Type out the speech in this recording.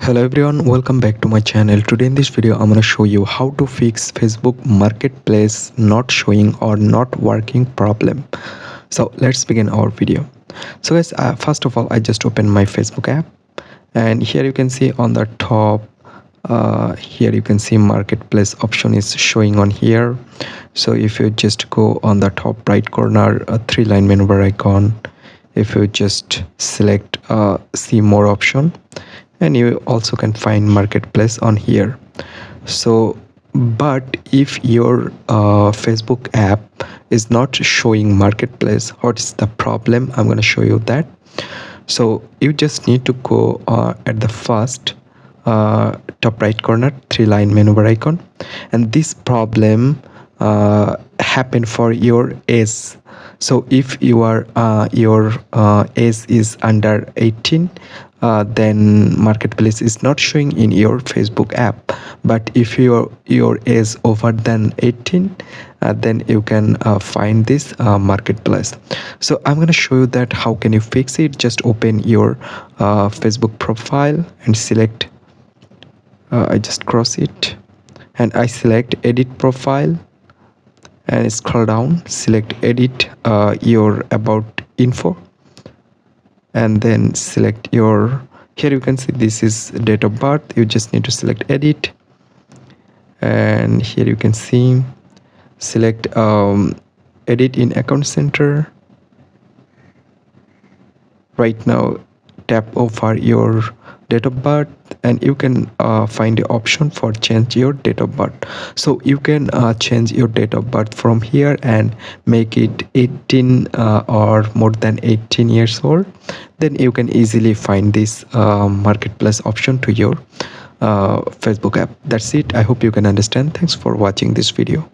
Hello everyone, welcome back to my channel. Today in this video I'm going to show you how to fix Facebook Marketplace not showing or not working problem. So let's begin our video. So guys, first of all I just opened my Facebook app, and here you can see on the top, here you can see marketplace option is showing on here. So if you just go on the top right corner, a 3-line menu bar icon, if you just select see more option, and you also can find marketplace on here. So but if your Facebook app is not showing marketplace, what's the problem? I'm going to show you that. So you just need to go at the first top right corner 3-line menu bar icon, and this problem happen for your age. So if you are your age is under 18, then marketplace is not showing in your Facebook app. But if your age over than 18, then you can find this marketplace. So I'm going to show you that how can you fix it. Just open your Facebook profile and select, I just cross it and I select edit profile, and scroll down, select edit your about info, and then select your, here you can see this is date of birth. You just need to select edit, and here you can see select edit in account center. Right now tap over your date of birth, and you can find the option for change your date of birth. So you can change your date of birth from here and make it 18 or more than 18 years old. Then you can easily find this marketplace option to your Facebook app. That's it. I hope you can understand. Thanks for watching this video.